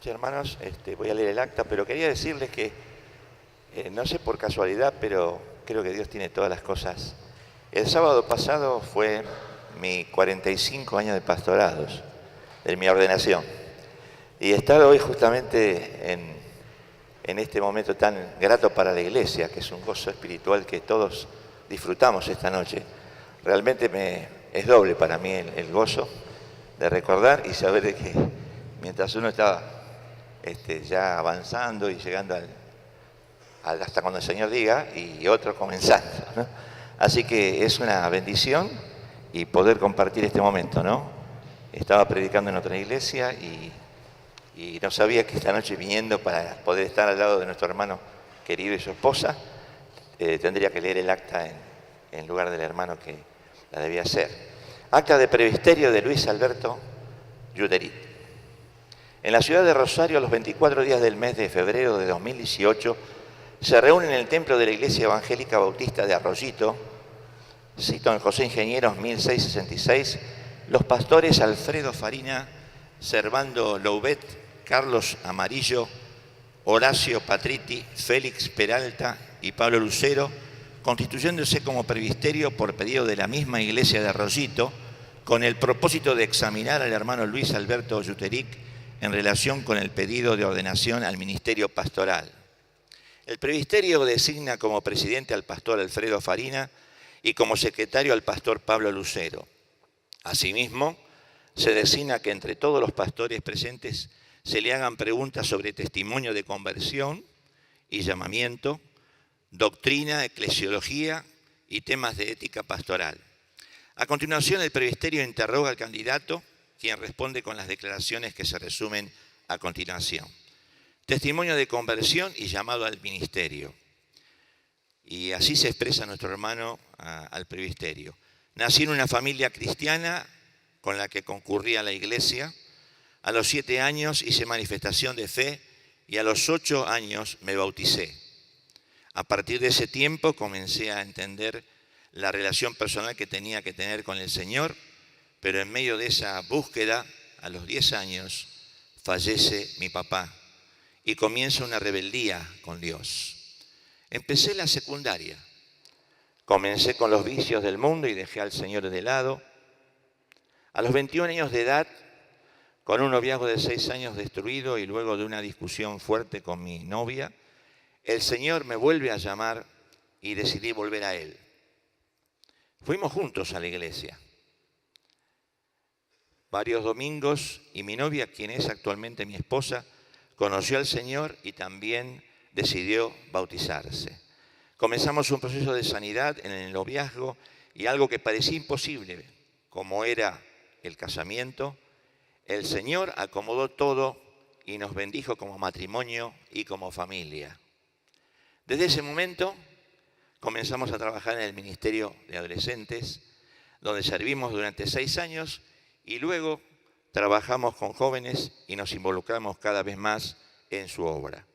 noches, hermanos. Voy a leer el acta, pero quería decirles que, no sé por casualidad, pero creo que Dios tiene todas las cosas. El sábado pasado fue mi 45 años de pastorados, de mi ordenación. Y estar hoy justamente en este momento tan grato para la iglesia, que es un gozo espiritual que todos disfrutamos esta noche, realmente es doble para mí el gozo de recordar y saber de que mientras uno está ya avanzando y llegando hasta cuando el Señor diga, y otro comenzando, ¿no? Así que es una bendición y poder compartir este momento, ¿no? Estaba predicando en otra iglesia y no sabía que esta noche viniendo para poder estar al lado de nuestro hermano querido y su esposa, tendría que leer el acta en lugar del hermano que la debía hacer. Acta de presbiterio de Luis Alberto Yuderit. En la ciudad de Rosario, los 24 días del mes de febrero de 2018, se reúnen en el templo de la Iglesia Evangélica Bautista de Arroyito, cito en José Ingenieros 1666, los pastores Alfredo Farina, Servando Loubet, Carlos Amarillo, Horacio Patriti, Félix Peralta y Pablo Lucero, constituyéndose como presbiterio por pedido de la misma Iglesia de Arroyito, con el propósito de examinar al hermano Luis Alberto Yuderit en relación con el pedido de ordenación al ministerio pastoral. El presbiterio designa como presidente al pastor Alfredo Farina y como secretario al pastor Pablo Lucero. Asimismo, se designa que entre todos los pastores presentes se le hagan preguntas sobre testimonio de conversión y llamamiento, doctrina, eclesiología y temas de ética pastoral. A continuación, el presbiterio interroga al candidato, quien responde con las declaraciones que se resumen a continuación. Testimonio de conversión y llamado al ministerio. Y así se expresa nuestro hermano al presbiterio. Nací en una familia cristiana con la que concurría a la iglesia. A los 7 años hice manifestación de fe y a los 8 años me bauticé. A partir de ese tiempo comencé a entender la relación personal que tenía que tener con el Señor, pero en medio de esa búsqueda, a los 10 años, fallece mi papá y comienza una rebeldía con Dios. Empecé la secundaria, comencé con los vicios del mundo y dejé al Señor de lado. A los 21 años de edad, con un noviazgo de 6 años destruido y luego de una discusión fuerte con mi novia, el Señor me vuelve a llamar y decidí volver a Él. Fuimos juntos a la iglesia varios domingos y mi novia, quien es actualmente mi esposa, conoció al Señor y también decidió bautizarse. Comenzamos un proceso de sanidad en el noviazgo y algo que parecía imposible, como era el casamiento, el Señor acomodó todo y nos bendijo como matrimonio y como familia. Desde ese momento comenzamos a trabajar en el Ministerio de Adolescentes, donde servimos durante 6 años y luego trabajamos con jóvenes y nos involucramos cada vez más en su obra.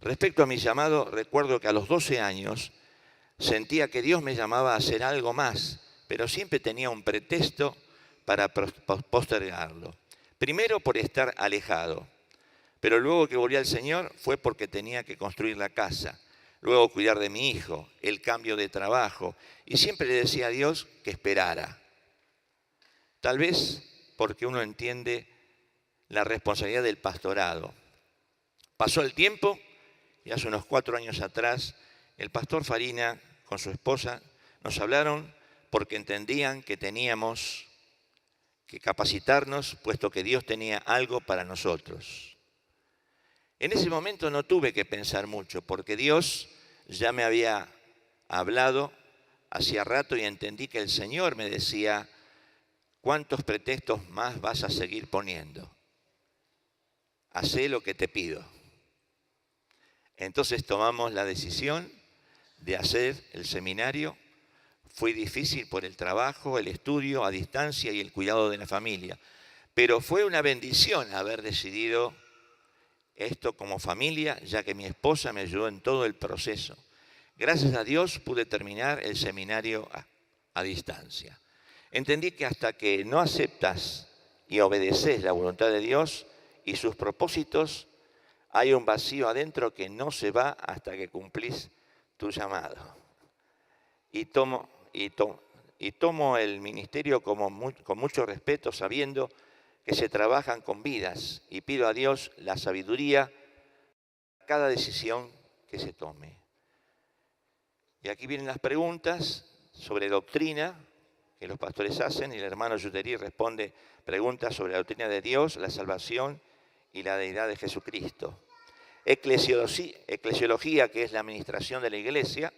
Respecto a mi llamado, recuerdo que a los 12 años sentía que Dios me llamaba a hacer algo más, pero siempre tenía un pretexto para postergarlo. Primero por estar alejado, pero luego que volví al Señor fue porque tenía que construir la casa, luego cuidar de mi hijo, el cambio de trabajo, y siempre le decía a Dios que esperara. Tal vez porque uno entiende la responsabilidad del pastorado. Pasó el tiempo y hace unos 4 años atrás el pastor Farina con su esposa nos hablaron porque entendían que teníamos que capacitarnos puesto que Dios tenía algo para nosotros. En ese momento no tuve que pensar mucho porque Dios ya me había hablado hacía rato y entendí que el Señor me decía: ¿cuántos pretextos más vas a seguir poniendo? Hacé lo que te pido. Entonces tomamos la decisión de hacer el seminario. Fue difícil por el trabajo, el estudio a distancia y el cuidado de la familia. Pero fue una bendición haber decidido esto como familia, ya que mi esposa me ayudó en todo el proceso. Gracias a Dios pude terminar el seminario a distancia. Entendí que hasta que no aceptas y obedeces la voluntad de Dios, y sus propósitos, hay un vacío adentro que no se va hasta que cumplís tu llamado. Y tomo el ministerio con mucho respeto, sabiendo que se trabajan con vidas, y pido a Dios la sabiduría para cada decisión que se tome. Y aquí vienen las preguntas sobre doctrina que los pastores hacen, y el hermano Yuterí responde preguntas sobre la doctrina de Dios, la salvación y la deidad de Jesucristo. Eclesiología, que es la administración de la iglesia.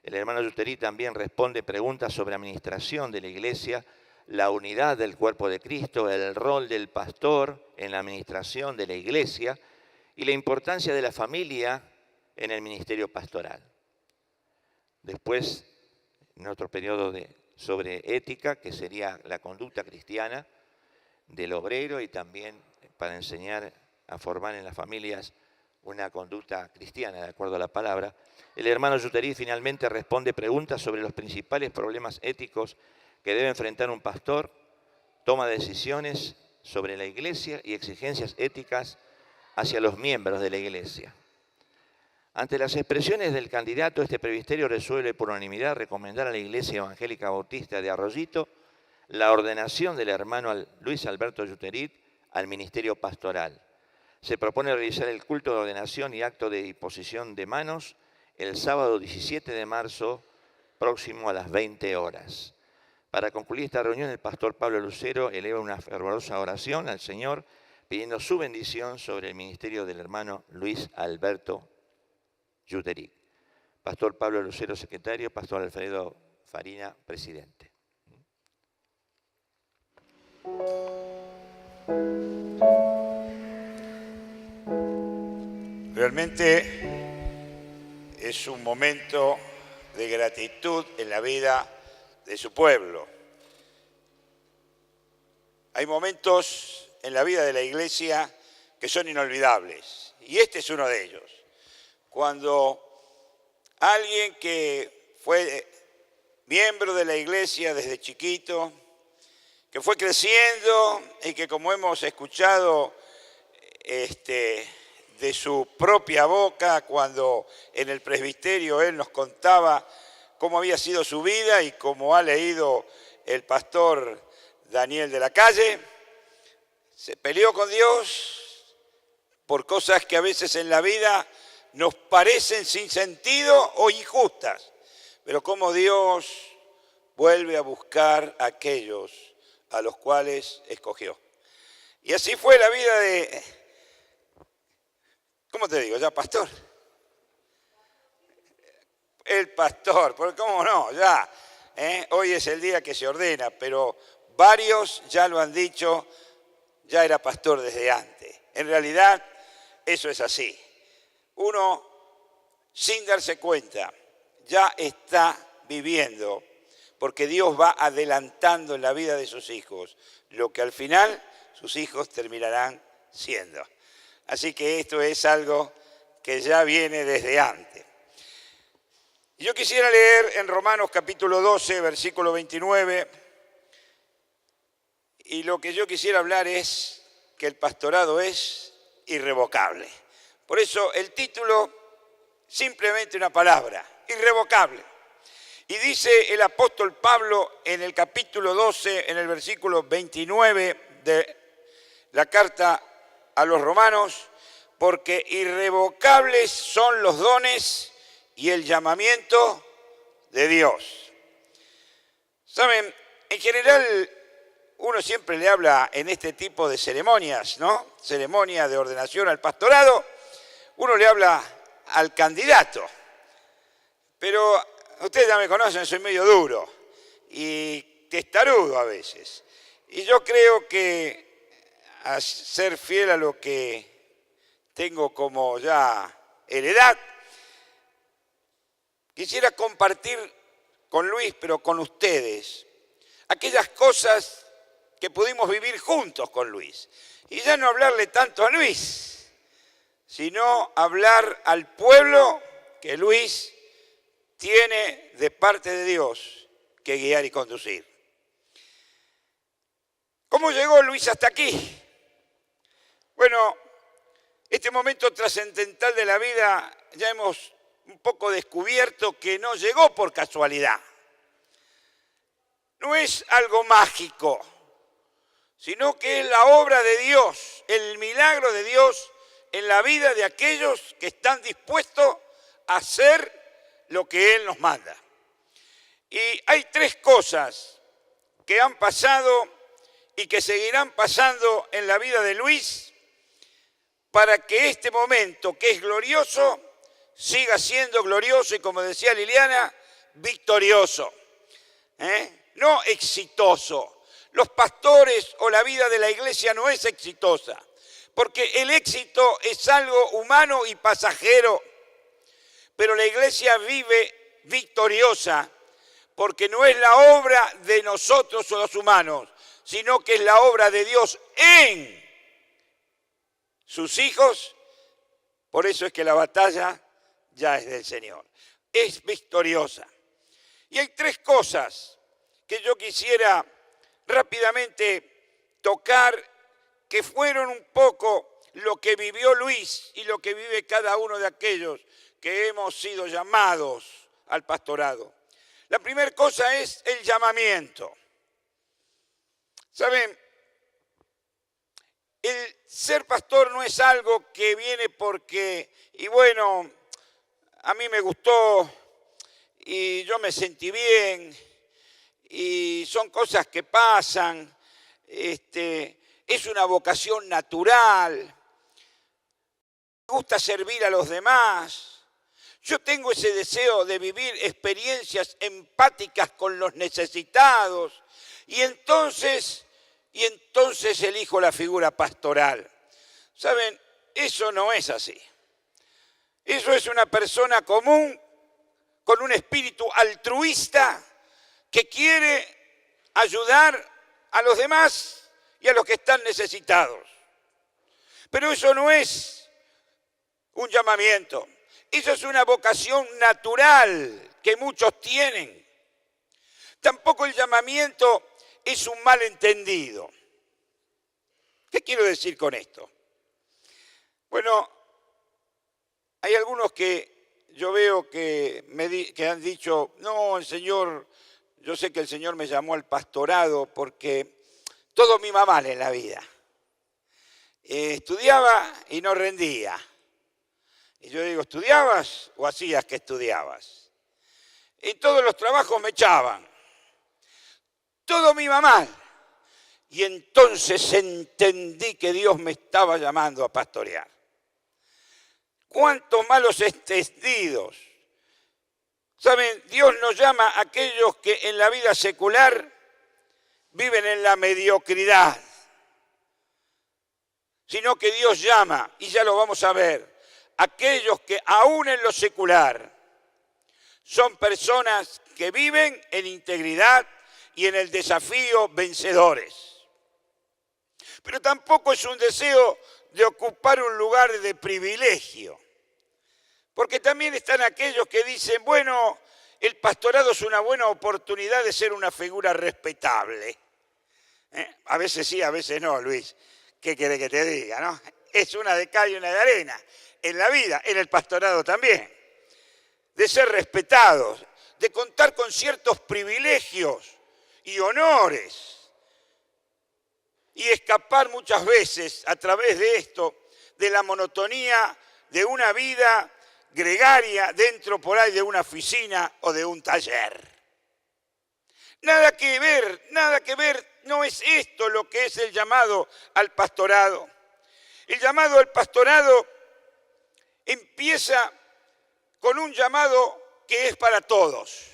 El hermano Yuterí también responde preguntas sobre administración de la iglesia, la unidad del cuerpo de Cristo, el rol del pastor en la administración de la iglesia y la importancia de la familia en el ministerio pastoral. Después, en otro periodo sobre ética, que sería la conducta cristiana del obrero, y también para enseñar a formar en las familias una conducta cristiana, de acuerdo a la palabra. El hermano Yuterí finalmente responde preguntas sobre los principales problemas éticos que debe enfrentar un pastor, toma decisiones sobre la iglesia y exigencias éticas hacia los miembros de la iglesia. Ante las expresiones del candidato, este presbiterio resuelve por unanimidad recomendar a la Iglesia Evangélica Bautista de Arroyito la ordenación del hermano Luis Alberto Yuterí al ministerio pastoral. Se propone realizar el culto de ordenación y acto de imposición de manos el sábado 17 de marzo próximo a las 20 horas. Para concluir esta reunión, el pastor Pablo Lucero eleva una fervorosa oración al Señor pidiendo su bendición sobre el ministerio del hermano Luis Alberto Yuterí. Pastor Pablo Lucero, secretario. Pastor Alfredo Farina, presidente. Realmente es un momento de gratitud en la vida de su pueblo. Hay momentos en la vida de la iglesia que son inolvidables, y este es uno de ellos. Cuando alguien que fue miembro de la iglesia desde chiquito, que fue creciendo y que, como hemos escuchado de su propia boca, cuando en el presbiterio él nos contaba cómo había sido su vida y cómo ha leído el pastor Daniel de la Calle, se peleó con Dios por cosas que a veces en la vida nos parecen sin sentido o injustas, pero como Dios vuelve a buscar a aquellos a los cuales escogió. Y así fue la vida de, ¿cómo te digo? Ya pastor. El pastor, porque cómo no, ya. Hoy es el día que se ordena, pero varios ya lo han dicho, ya era pastor desde antes. En realidad, eso es así. Uno, sin darse cuenta, ya está viviendo, porque Dios va adelantando en la vida de sus hijos lo que al final sus hijos terminarán siendo. Así que esto es algo que ya viene desde antes. Yo quisiera leer en Romanos capítulo 12, versículo 29, y lo que yo quisiera hablar es que el pastorado es irrevocable. Por eso el título, simplemente una palabra, irrevocable. Y dice el apóstol Pablo en el capítulo 12, en el versículo 29 de la carta a los romanos, porque irrevocables son los dones y el llamamiento de Dios. Saben, en general uno siempre le habla en este tipo de ceremonias, ¿no? Ceremonia de ordenación al pastorado, uno le habla al candidato. Pero ustedes ya me conocen, soy medio duro y testarudo a veces. Y yo creo que a ser fiel a lo que tengo como ya heredad, quisiera compartir con Luis, pero con ustedes, aquellas cosas que pudimos vivir juntos con Luis. Y ya no hablarle tanto a Luis, sino hablar al pueblo que Luis tiene de parte de Dios que guiar y conducir. ¿Cómo llegó Luis hasta aquí? Bueno, este momento trascendental de la vida ya hemos un poco descubierto que no llegó por casualidad. No es algo mágico, sino que es la obra de Dios, el milagro de Dios en la vida de aquellos que están dispuestos a hacer lo que Él nos manda. Y hay tres cosas que han pasado y que seguirán pasando en la vida de Luis para que este momento, que es glorioso, siga siendo glorioso y, como decía Liliana, victorioso, no exitoso. Los pastores o la vida de la iglesia no es exitosa, porque el éxito es algo humano y pasajero, pero la iglesia vive victoriosa, porque no es la obra de nosotros o los humanos, sino que es la obra de Dios en sus hijos. Por eso es que la batalla ya es del Señor. Es victoriosa. Y hay tres cosas que yo quisiera rápidamente tocar, que fueron un poco lo que vivió Luis y lo que vive cada uno de aquellos que hemos sido llamados al pastorado. La primera cosa es el llamamiento. ¿Saben? El ser pastor no es algo que viene porque, y bueno, a mí me gustó y yo me sentí bien y son cosas que pasan, es una vocación natural, me gusta servir a los demás. Yo tengo ese deseo de vivir experiencias empáticas con los necesitados y entonces elijo la figura pastoral. ¿Saben? Eso no es así. Eso es una persona común con un espíritu altruista que quiere ayudar a los demás y a los que están necesitados. Pero eso no es un llamamiento. Eso es una vocación natural que muchos tienen. Tampoco el llamamiento es un malentendido. ¿Qué quiero decir con esto? Bueno, hay algunos que yo veo que han dicho, no, yo sé que el Señor me llamó al pastorado porque todo me iba mal en la vida. Estudiaba y no rendía. Y yo digo, ¿estudiabas o hacías que estudiabas? En todos los trabajos me echaban. Todo me iba mal. Y entonces entendí que Dios me estaba llamando a pastorear. ¿Cuántos malos entendidos? ¿Saben? Dios nos llama a aquellos que en la vida secular viven en la mediocridad. Sino que Dios llama, y ya lo vamos a ver, aquellos que aún en lo secular son personas que viven en integridad y en el desafío vencedores. Pero tampoco es un deseo de ocupar un lugar de privilegio, porque también están aquellos que dicen, bueno, el pastorado es una buena oportunidad de ser una figura respetable. A veces sí, a veces no, Luis. ¿Qué quiere que te diga, no? Es una de cal y una de arena. En la vida, en el pastorado también. De ser respetados, de contar con ciertos privilegios y honores. Y escapar muchas veces a través de esto, de la monotonía de una vida gregaria dentro por ahí de una oficina o de un taller. Nada que ver, no es esto lo que es el llamado al pastorado. El llamado al pastorado empieza con un llamado que es para todos.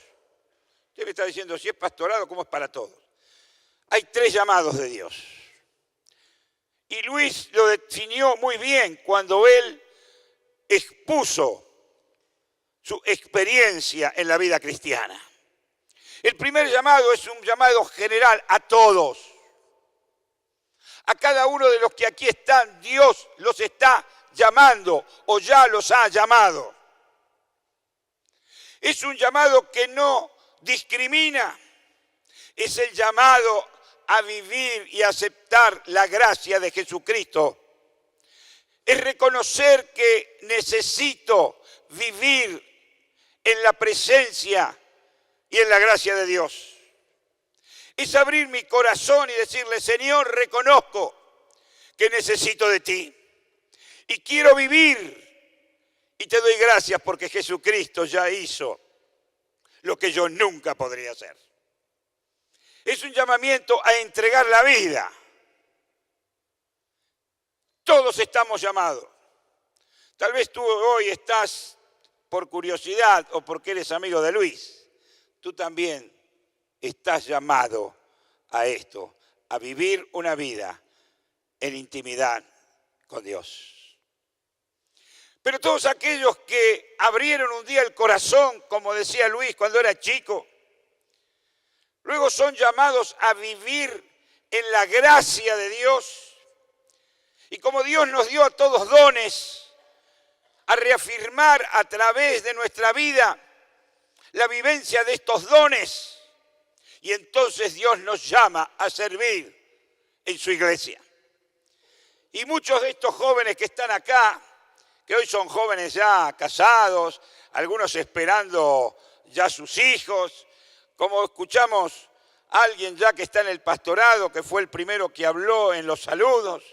Usted me está diciendo, si es pastorado, ¿cómo es para todos? Hay tres llamados de Dios. Y Luis lo definió muy bien cuando él expuso su experiencia en la vida cristiana. El primer llamado es un llamado general a todos. A cada uno de los que aquí están, Dios los está llamando o ya los ha llamado. Es un llamado que no discrimina. Es el llamado a vivir y aceptar la gracia de Jesucristo Es reconocer que necesito vivir en la presencia y en la gracia de Dios. Es abrir mi corazón y decirle, Señor, reconozco que necesito de ti y quiero vivir. Y te doy gracias porque Jesucristo ya hizo lo que yo nunca podría hacer. Es un llamamiento a entregar la vida. Todos estamos llamados. Tal vez tú hoy estás por curiosidad o porque eres amigo de Luis. Tú también estás llamado a esto, a vivir una vida en intimidad con Dios. Pero todos aquellos que abrieron un día el corazón, como decía Luis cuando era chico, luego son llamados a vivir en la gracia de Dios. Y como Dios nos dio a todos dones, a reafirmar a través de nuestra vida la vivencia de estos dones. Y entonces Dios nos llama a servir en su iglesia. Y muchos de estos jóvenes que están acá, que hoy son jóvenes ya casados, algunos esperando ya sus hijos, como escuchamos a alguien ya que está en el pastorado, que fue el primero que habló en los saludos.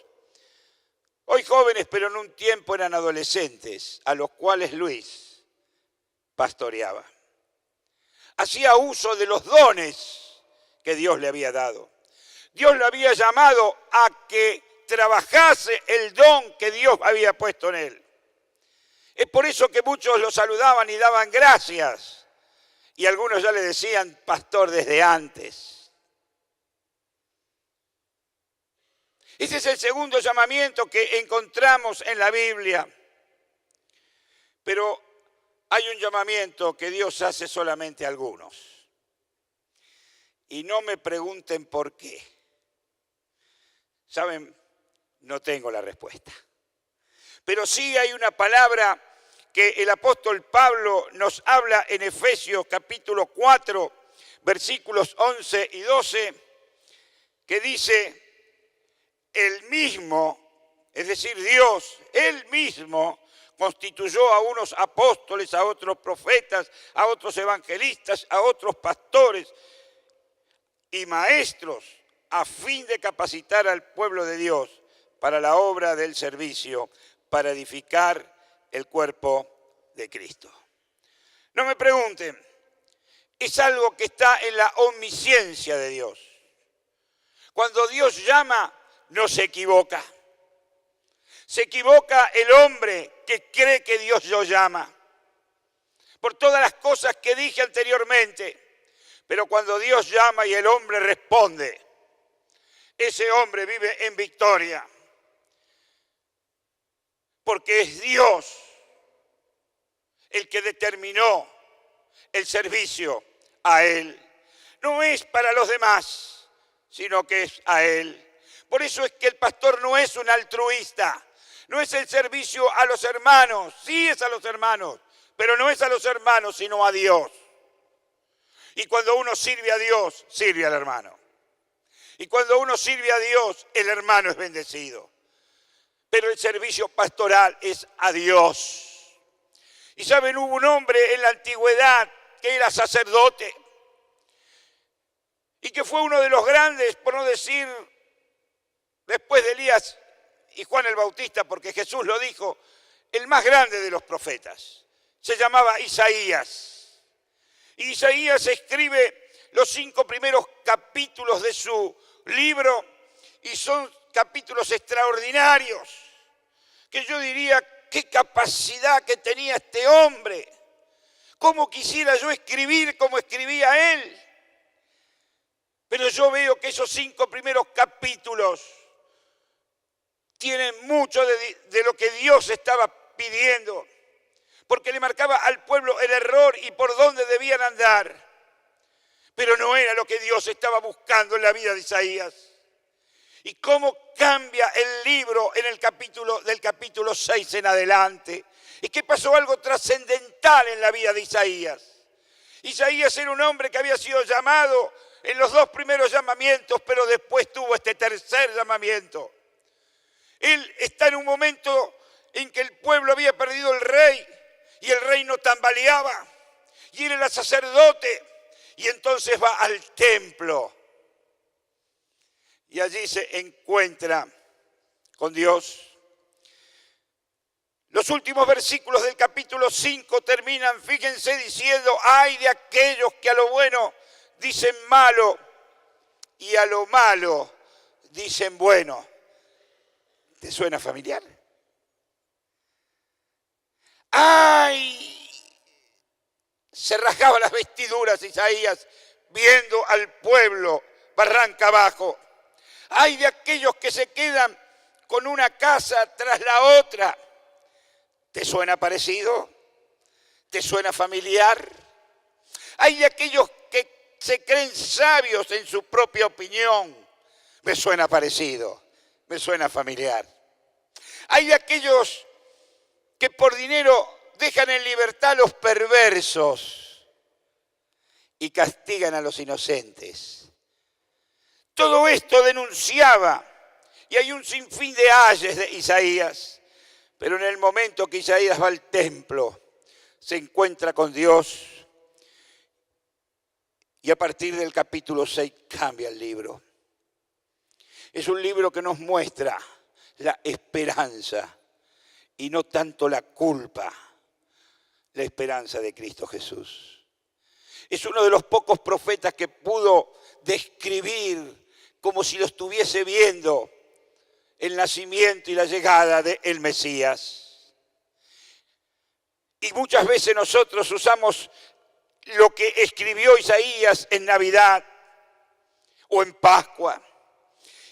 Hoy jóvenes, pero en un tiempo eran adolescentes, a los cuales Luis pastoreaba. Hacía uso de los dones que Dios le había dado. Dios le había llamado a que trabajase el don que Dios había puesto en él. Es por eso que muchos lo saludaban y daban gracias. Y algunos ya le decían pastor desde antes. Ese es el segundo llamamiento que encontramos en la Biblia. Pero hay un llamamiento que Dios hace solamente a algunos. Y no me pregunten por qué. ¿Saben? No tengo la respuesta. Pero sí hay una palabra que el apóstol Pablo nos habla en Efesios capítulo 4, versículos 11 y 12, que dice, el mismo, es decir, Dios, él mismo constituyó a unos apóstoles, a otros profetas, a otros evangelistas, a otros pastores y maestros, a fin de capacitar al pueblo de Dios para la obra del servicio, para edificar el cuerpo de Cristo. No me pregunten, es algo que está en la omnisciencia de Dios. Cuando Dios llama, no se equivoca. Se equivoca el hombre que cree que Dios lo llama. Por todas las cosas que dije anteriormente. Pero cuando Dios llama y el hombre responde, ese hombre vive en victoria. Porque es Dios el que determinó el servicio a Él. No es para los demás, sino que es a Él. Por eso es que el pastor no es un altruista, no es el servicio a los hermanos, sí es a los hermanos, pero no es a los hermanos, sino a Dios. Y cuando uno sirve a Dios, sirve al hermano. Y cuando uno sirve a Dios, el hermano es bendecido. Pero el servicio pastoral es a Dios. Y saben, hubo un hombre en la antigüedad que era sacerdote y que fue uno de los grandes, por no decir después de Elías y Juan el Bautista, porque Jesús lo dijo, el más grande de los profetas. Se llamaba Isaías. Y Isaías escribe los 5 primeros capítulos de su libro y son capítulos extraordinarios, que yo diría, qué capacidad que tenía este hombre. Cómo quisiera yo escribir como escribía él. Pero yo veo que esos 5 primeros capítulos tienen mucho de lo que Dios estaba pidiendo, porque le marcaba al pueblo el error y por dónde debían andar. Pero no era lo que Dios estaba buscando en la vida de Isaías. Y cómo cambia el libro en del capítulo 6 en adelante. Y que pasó algo trascendental en la vida de Isaías. Isaías era un hombre que había sido llamado en los 2 primeros llamamientos, pero después tuvo este tercer llamamiento. Él está en un momento en que el pueblo había perdido el rey y el reino tambaleaba y él era sacerdote y entonces va al templo y allí se encuentra con Dios. Los últimos versículos del capítulo 5 terminan, fíjense, diciendo: ay de aquellos que a lo bueno dicen malo y a lo malo dicen bueno. ¿Te suena familiar? ¡Ay! Se rasgaba las vestiduras Isaías viendo al pueblo barranca abajo. ¡Ay de aquellos que se quedan con una casa tras la otra! ¿Te suena parecido? ¿Te suena familiar? ¡Ay de aquellos que se creen sabios en su propia opinión! Me suena parecido, me suena familiar. ¡Ay de aquellos que por dinero dejan en libertad a los perversos y castigan a los inocentes! Todo esto denunciaba, y hay un sinfín de ayes de Isaías, pero en el momento que Isaías va al templo, se encuentra con Dios, y a partir del capítulo 6 cambia el libro. Es un libro que nos muestra la esperanza y no tanto la culpa, la esperanza de Cristo Jesús. Es uno de los pocos profetas que pudo describir como si lo estuviese viendo el nacimiento y la llegada del Mesías. Y muchas veces nosotros usamos lo que escribió Isaías en Navidad o en Pascua.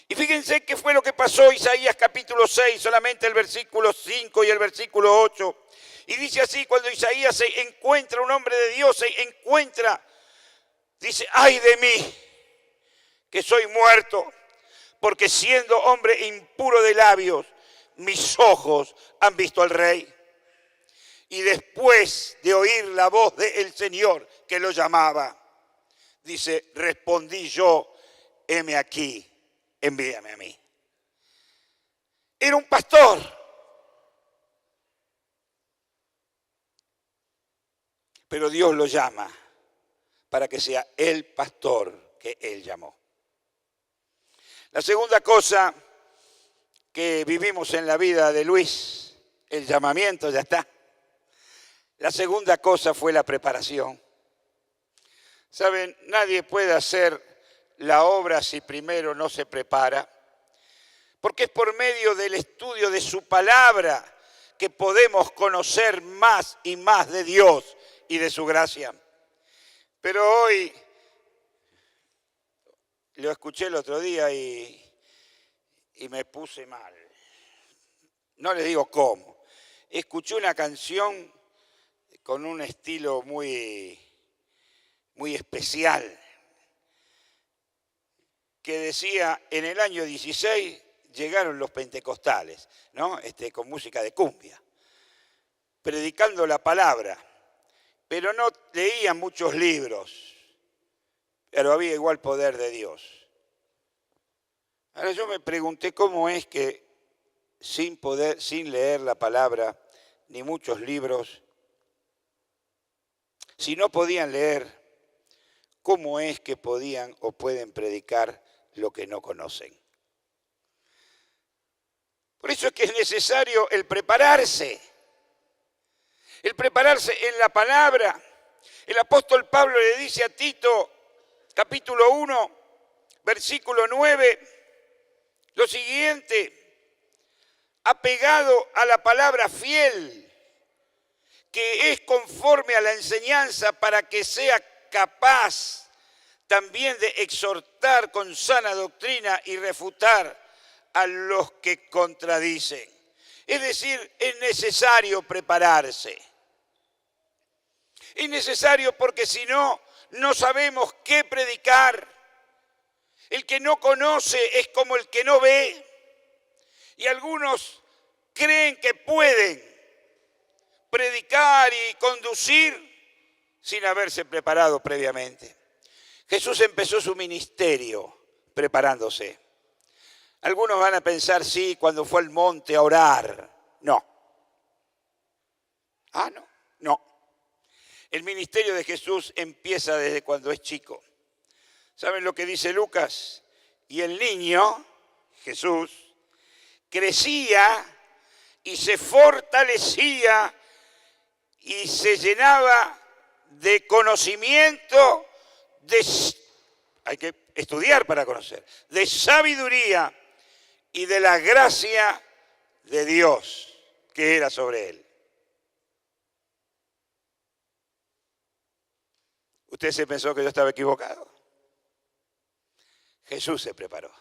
Y fíjense qué fue lo que pasó Isaías capítulo 6, solamente el versículo 5 y el versículo 8. Y dice así: cuando Isaías se encuentra, un hombre de Dios se encuentra, dice: ay de mí, que soy muerto, porque siendo hombre impuro de labios, mis ojos han visto al Rey. Y después de oír la voz del Señor que lo llamaba, dice: respondí yo, heme aquí, envíame a mí. Era un pastor. Pero Dios lo llama para que sea el pastor que él llamó. La segunda cosa que vivimos en la vida de Luis, el llamamiento ya está. La segunda cosa fue la preparación. Saben, nadie puede hacer la obra si primero no se prepara, porque es por medio del estudio de su palabra que podemos conocer más y más de Dios y de su gracia. Pero hoy, lo escuché el otro día y me puse mal. No les digo cómo. Escuché una canción con un estilo muy especial, que decía: en el año 16 llegaron los pentecostales, ¿no? Con música de cumbia, predicando la palabra, pero no leían muchos libros, pero había igual poder de Dios. Ahora yo me pregunté cómo es que sin leer la palabra ni muchos libros, si no podían leer, ¿cómo es que podían o pueden predicar lo que no conocen? Por eso es que es necesario el prepararse en la palabra. El apóstol Pablo le dice a Tito, capítulo 1, versículo 9, lo siguiente: apegado a la palabra fiel, que es conforme a la enseñanza, para que sea capaz también de exhortar con sana doctrina y refutar a los que contradicen. Es decir, es necesario prepararse. Es necesario porque si no, no sabemos qué predicar. El que no conoce es como el que no ve. Y algunos creen que pueden predicar y conducir sin haberse preparado previamente. Jesús empezó su ministerio preparándose. Algunos van a pensar, sí, cuando fue al monte a orar. No. Ah, no, no. El ministerio de Jesús empieza desde cuando es chico. ¿Saben lo que dice Lucas? Y el niño, Jesús, crecía y se fortalecía y se llenaba de conocimiento, hay que estudiar para conocer, de sabiduría y de la gracia de Dios que era sobre él. ¿Usted se pensó que yo estaba equivocado? Jesús se preparó.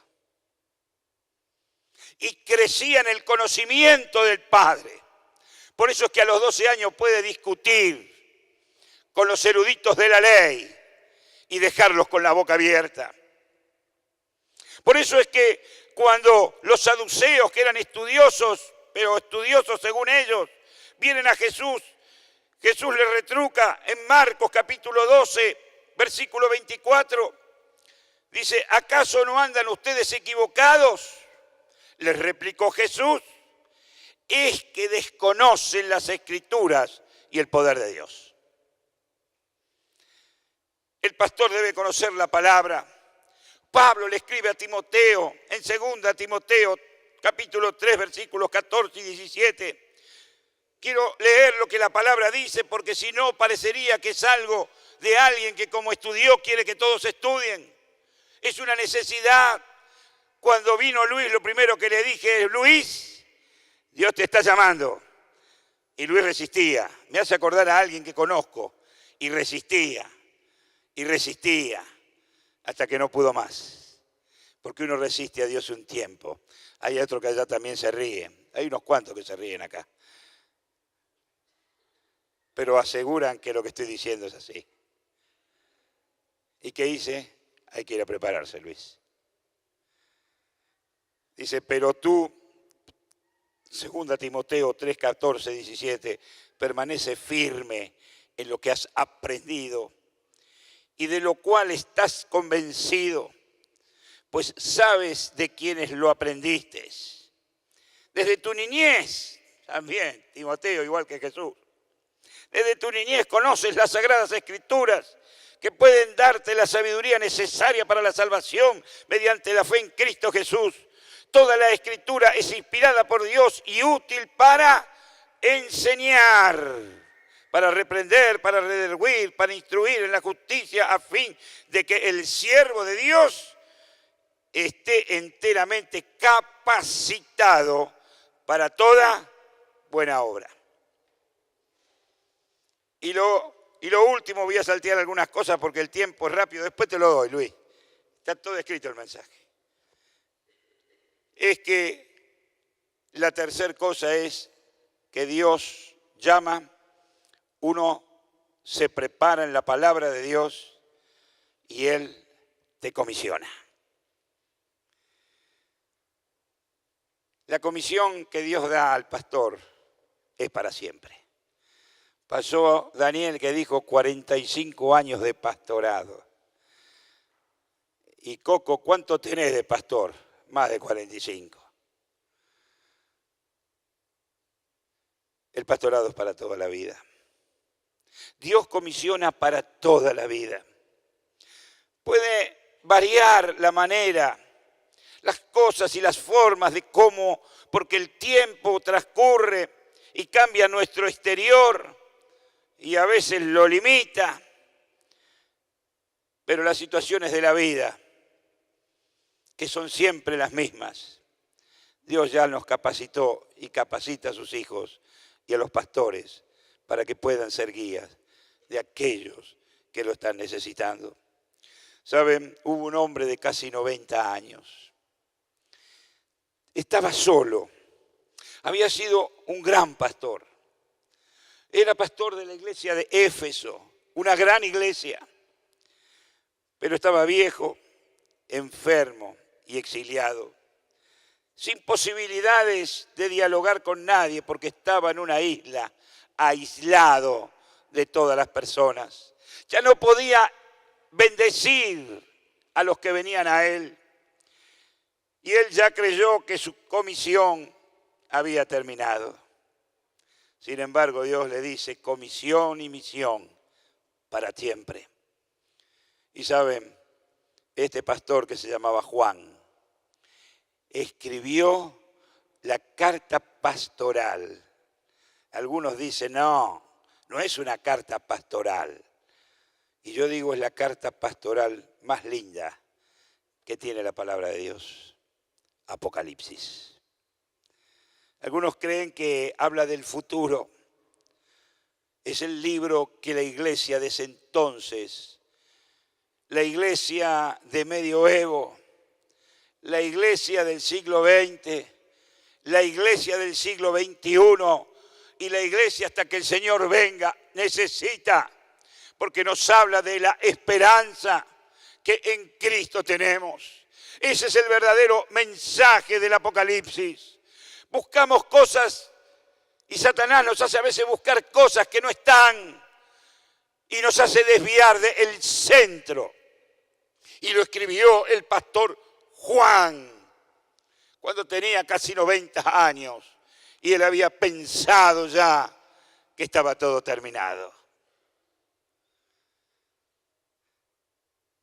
Y crecía en el conocimiento del Padre. Por eso es que a los 12 años puede discutir con los eruditos de la ley y dejarlos con la boca abierta. Por eso es que cuando los saduceos, que eran estudiosos, pero estudiosos según ellos, vienen a Jesús, Jesús les retruca en Marcos capítulo 12, versículo 24, dice, ¿acaso no andan ustedes equivocados? Les replicó Jesús, es que desconocen las Escrituras y el poder de Dios. El pastor debe conocer la palabra. Pablo le escribe a Timoteo, en 2 Timoteo, capítulo 3, versículos 14 y 17. Quiero leer lo que la palabra dice, porque si no parecería que es algo de alguien que como estudió quiere que todos estudien. Es una necesidad. Cuando vino Luis, lo primero que le dije es, Luis, Dios te está llamando. Y Luis resistía. Me hace acordar a alguien que conozco. Y resistía. Y resistía. Hasta que no pudo más. Porque uno resiste a Dios un tiempo. Hay otro que allá también se ríe. Hay unos cuantos que se ríen acá. Pero aseguran que lo que estoy diciendo es así. ¿Y qué hice? Hay que ir a prepararse, Luis. Dice, pero tú, 2 Timoteo 3, 14, 17, permanece firme en lo que has aprendido y de lo cual estás convencido, pues sabes de quiénes lo aprendiste. Desde tu niñez, también, Timoteo, igual que Jesús, desde tu niñez conoces las Sagradas Escrituras que pueden darte la sabiduría necesaria para la salvación mediante la fe en Cristo Jesús. Toda la Escritura es inspirada por Dios y útil para enseñar, para reprender, para redarguir, para instruir en la justicia, a fin de que el siervo de Dios esté enteramente capacitado para toda buena obra. Y lo último, voy a saltear algunas cosas porque el tiempo es rápido, después te lo doy, Luis. Está todo escrito el mensaje. Es que la tercera cosa es que Dios llama, uno se prepara en la palabra de Dios y Él te comisiona. La comisión que Dios da al pastor es para siempre. Pasó Daniel que dijo 45 años de pastorado. Y Coco, ¿cuánto tenés de pastor? Más de 45. El pastorado es para toda la vida. Dios comisiona para toda la vida. Puede variar la manera, las cosas y las formas de cómo, porque el tiempo transcurre y cambia nuestro exterior y a veces lo limita, pero las situaciones de la vida, que son siempre las mismas, Dios ya nos capacitó y capacita a sus hijos y a los pastores para que puedan ser guías de aquellos que lo están necesitando. ¿Saben? Hubo un hombre de casi 90 años. Estaba solo. Había sido un gran pastor. Era pastor de la iglesia de Éfeso, una gran iglesia. Pero estaba viejo, enfermo y exiliado, sin posibilidades de dialogar con nadie porque estaba en una isla, aislado de todas las personas. Ya no podía bendecir a los que venían a él. Y él ya creyó que su comisión había terminado. Sin embargo, Dios le dice comisión y misión para siempre. Y saben, este pastor que se llamaba Juan escribió la carta pastoral. Algunos dicen, no es una carta pastoral. Y yo digo, es la carta pastoral más linda que tiene la palabra de Dios. Apocalipsis. Algunos creen que habla del futuro. Es el libro que la iglesia de ese entonces, la iglesia de medioevo, la iglesia del siglo XX, la iglesia del siglo XXI y la iglesia hasta que el Señor venga necesita, porque nos habla de la esperanza que en Cristo tenemos. Ese es el verdadero mensaje del Apocalipsis. Buscamos cosas y Satanás nos hace a veces buscar cosas que no están y nos hace desviar del centro. Y lo escribió el pastor Juan cuando tenía casi 90 años y él había pensado ya que estaba todo terminado.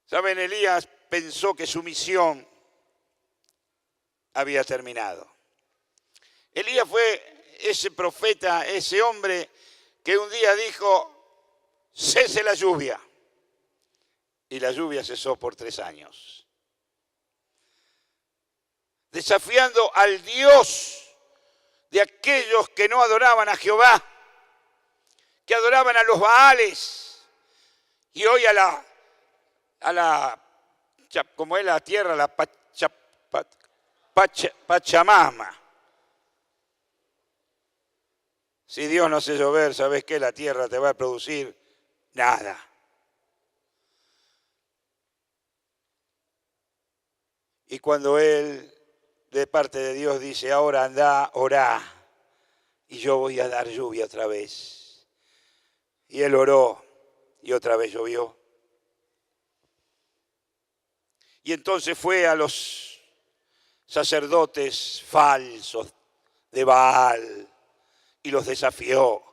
¿Saben? Elías pensó que su misión había terminado. Elías fue ese profeta, ese hombre que un día dijo, cese la lluvia. Y la lluvia cesó por 3 años. Desafiando al Dios de aquellos que no adoraban a Jehová, que adoraban a los Baales, y hoy a la como es la tierra, la Pachamama. Si Dios no hace llover, ¿sabes qué? La tierra te va a producir nada. Y cuando Él, de parte de Dios, dice, ahora anda, orá, y yo voy a dar lluvia otra vez. Y Él oró, y otra vez llovió. Y entonces fue a los sacerdotes falsos de Baal y los desafió.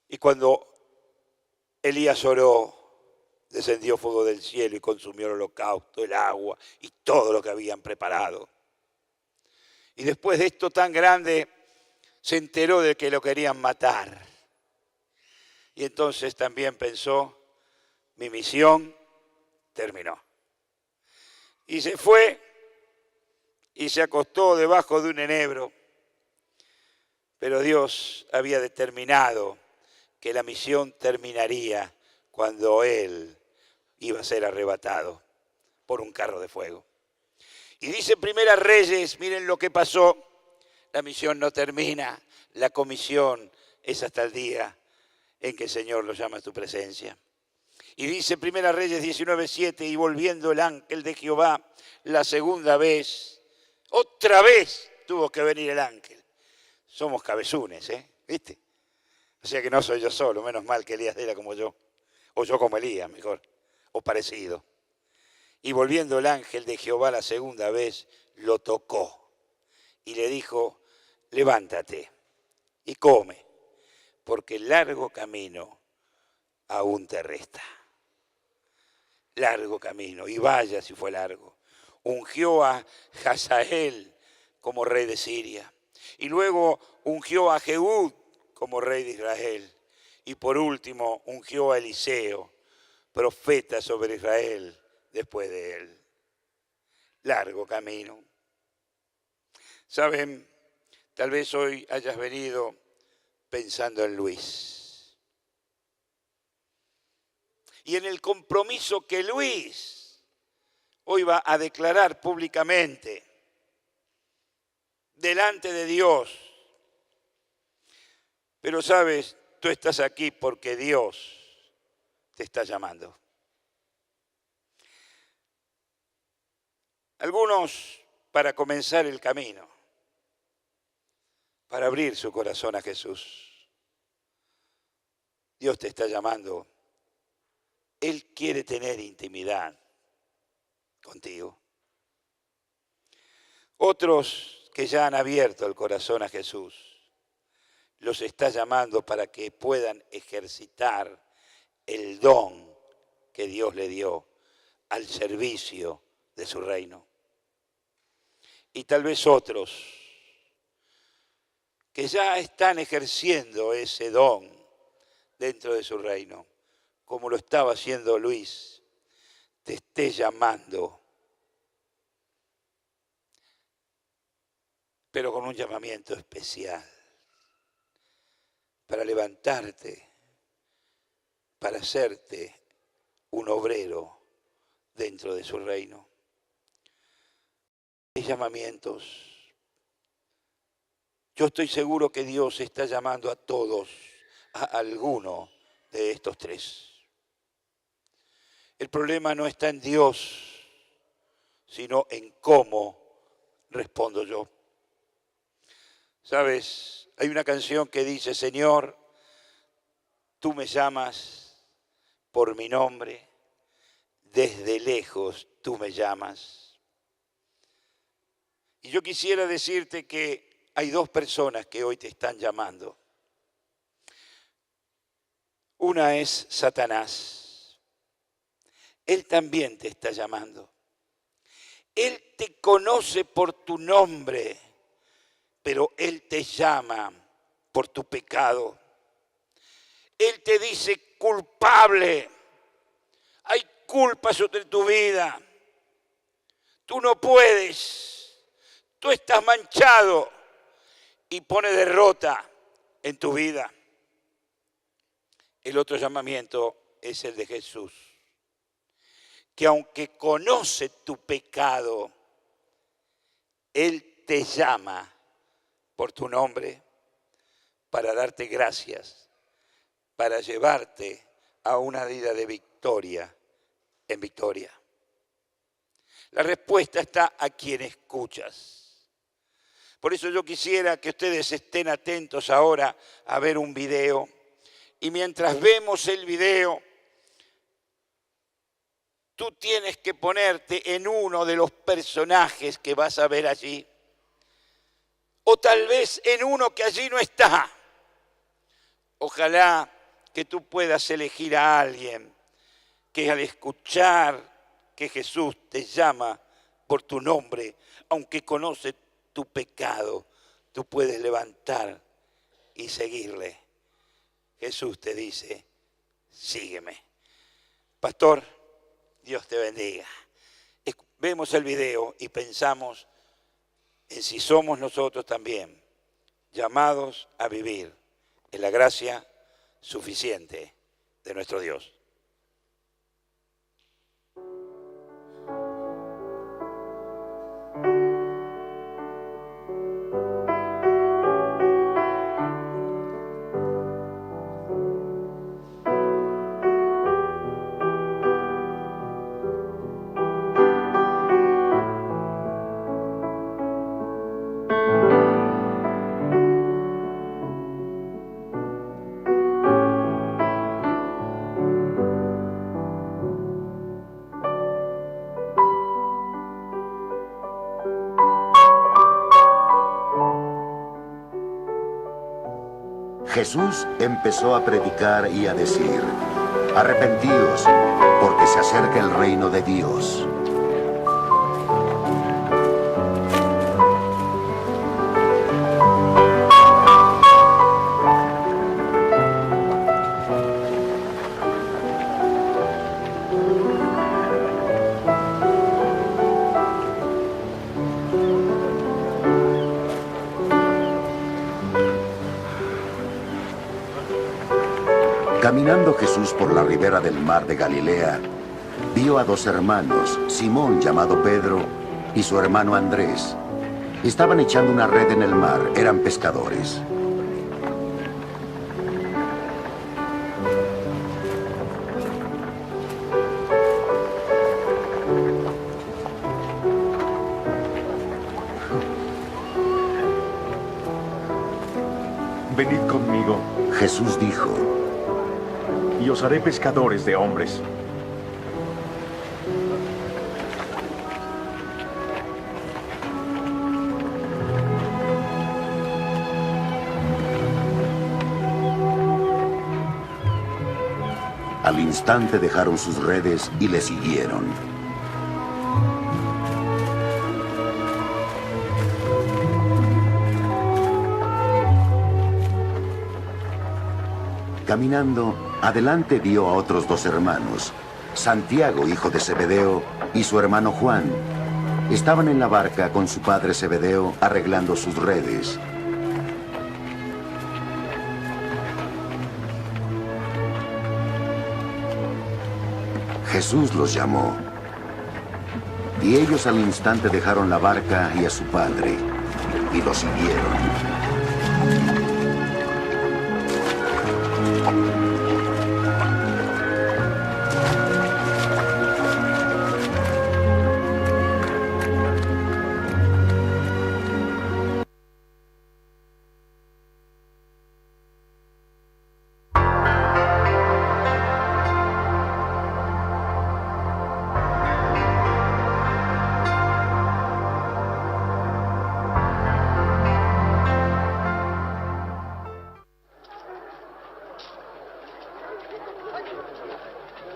Y cuando Elías oró, descendió fuego del cielo y consumió el holocausto, el agua y todo lo que habían preparado. Y después de esto tan grande, se enteró de que lo querían matar. Y entonces también pensó, mi misión terminó. Y se fue y se acostó debajo de un enebro. Pero Dios había determinado que la misión terminaría cuando Él iba a ser arrebatado por un carro de fuego. Y dice Primera Reyes, miren lo que pasó, la misión no termina, la comisión es hasta el día en que el Señor lo llama a tu presencia. Y dice Primera Reyes 19:7, y volviendo el ángel de Jehová la segunda vez, otra vez tuvo que venir el ángel. Somos cabezunes, ¿viste? O sea que no soy yo solo, menos mal que Elías era como yo, o yo como Elías, mejor, o parecido. Y volviendo el ángel de Jehová la segunda vez, lo tocó y le dijo, levántate y come, porque el largo camino aún te resta. Largo camino, y vaya si fue largo. Ungió a Hazael como rey de Siria, y luego ungió a Jehud como rey de Israel, y por último ungió a Eliseo, profeta sobre Israel después de él. Largo camino. Saben, tal vez hoy hayas venido pensando en Luis y en el compromiso que Luis hoy va a declarar públicamente delante de Dios. Pero sabes, tú estás aquí porque Dios te está llamando. Algunos para comenzar el camino, para abrir su corazón a Jesús. Dios te está llamando. Él quiere tener intimidad contigo. Otros que ya han abierto el corazón a Jesús, los está llamando para que puedan ejercitar el don que Dios le dio al servicio de su reino. Y tal vez otros que ya están ejerciendo ese don dentro de su reino, como lo estaba haciendo Luis, te esté llamando, pero con un llamamiento especial, para levantarte, para hacerte un obrero dentro de su reino. Hay llamamientos. Yo estoy seguro que Dios está llamando a todos, a alguno de estos tres. El problema no está en Dios, sino en cómo respondo yo. ¿Sabes? Hay una canción que dice, Señor, tú me llamas por mi nombre, desde lejos tú me llamas. Y yo quisiera decirte que hay dos personas que hoy te están llamando. Una es Satanás. Él también te está llamando. Él te conoce por tu nombre, pero Él te llama por tu pecado. Él te dice culpable. Hay culpa sobre tu vida. Tú no puedes. Tú estás manchado. Y pone derrota en tu vida. El otro llamamiento es el de Jesús, que aunque conoce tu pecado, Él te llama por tu nombre para darte gracias, para llevarte a una vida de victoria en victoria. La respuesta está a quien escuchas. Por eso yo quisiera que ustedes estén atentos ahora a ver un video. Y mientras vemos el video, tú tienes que ponerte en uno de los personajes que vas a ver allí. O tal vez en uno que allí no está. Ojalá que tú puedas elegir a alguien que al escuchar que Jesús te llama por tu nombre, aunque conoce tu pecado, tú puedes levantar y seguirle. Jesús te dice, sígueme. Pastor, Dios te bendiga. Vemos el video y pensamos en si somos nosotros también llamados a vivir en la gracia suficiente de nuestro Dios. Jesús empezó a predicar y a decir, arrepentíos, porque se acerca el reino de Dios. Caminando Jesús por la ribera del mar de Galilea, vio a dos hermanos, Simón llamado Pedro y su hermano Andrés. Estaban echando una red en el mar, eran pescadores. Venid conmigo. Jesús dijo, y os haré pescadores de hombres. Al instante dejaron sus redes y le siguieron. Caminando, adelante vio a otros dos hermanos, Santiago, hijo de Zebedeo, y su hermano Juan. Estaban en la barca con su padre Zebedeo arreglando sus redes. Jesús los llamó, y ellos al instante dejaron la barca y a su padre, y lo siguieron.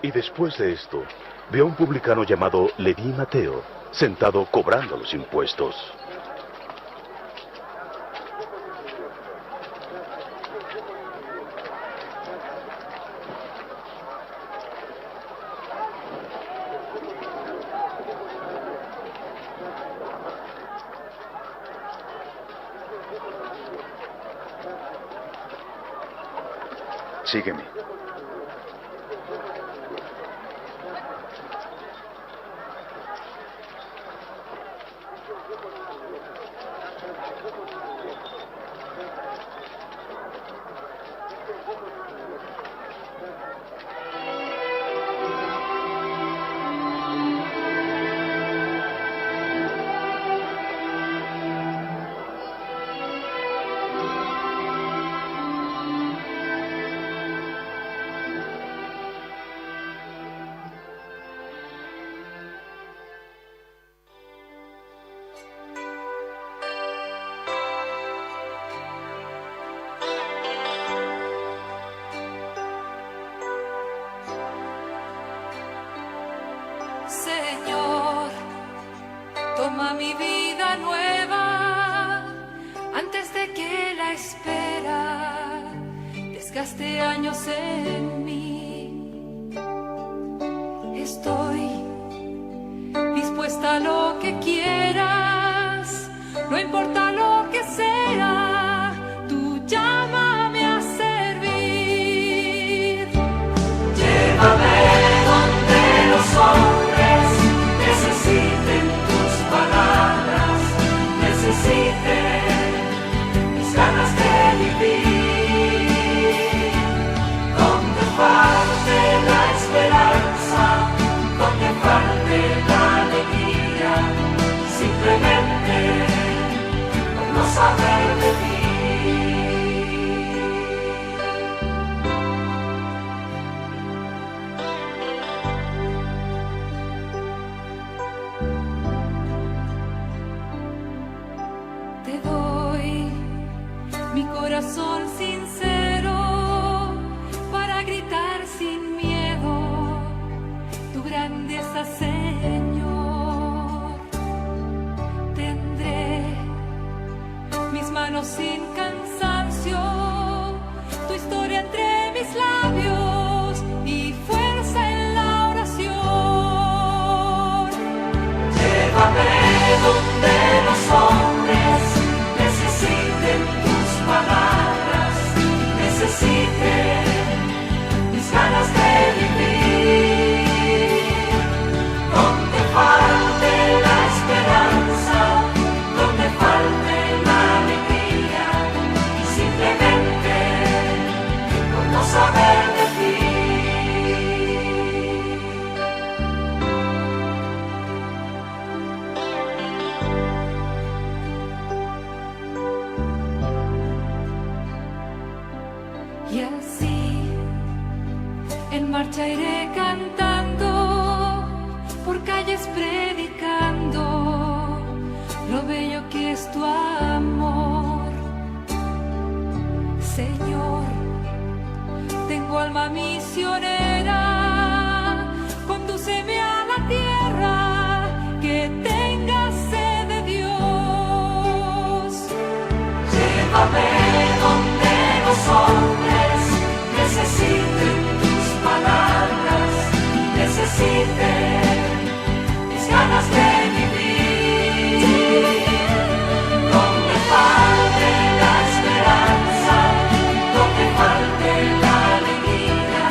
Y después de esto, vio a un publicano llamado Leví Mateo, sentado cobrando los impuestos. Sígueme. Señor, toma mi vida nueva antes de que la espera desgaste años en mí. Estoy dispuesta a lo que quieras, no importa lo que sea, tú llámame a servir. Llévame donde los hombres necesiten tus palabras, necesiten mis ganas de vivir. Donde falte la esperanza, donde falte la alegría, simplemente por no saber de ti. Te doy mi corazón sincero para gritar sin miedo tu grandeza, Señor. Tendré mis manos sin cansancio, tu historia entre mis labios y fuerza en la oración. Llévame donde los hombres necesiten tus palabras, necesiten mis ganas de vivir. Donde falte la esperanza, donde falte la alegría, simplemente por no saber de ti. Y así en marcha iré cantando, por calles predicando lo bello que es tu amor. Señor, tengo tu alma misionera, condúceme a la tierra que tenga sed de Dios. Llévame donde los hombres necesiten tus palabras, necesiten mis ganas de vivir, donde falte la esperanza, donde falte la alegría,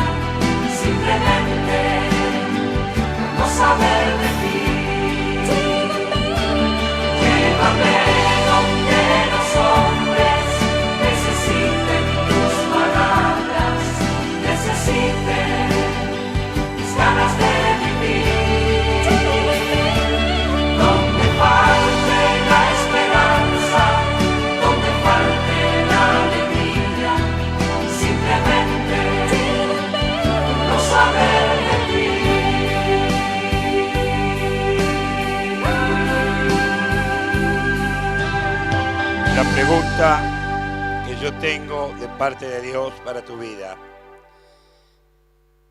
simplemente no saber de ti. Llévame donde los hombres necesiten tus palabras, necesiten mis ganas de vivir, donde falte la esperanza, donde falte la alegría, simplemente no saber de ti. La pregunta que yo tengo de parte de Dios para tu vida: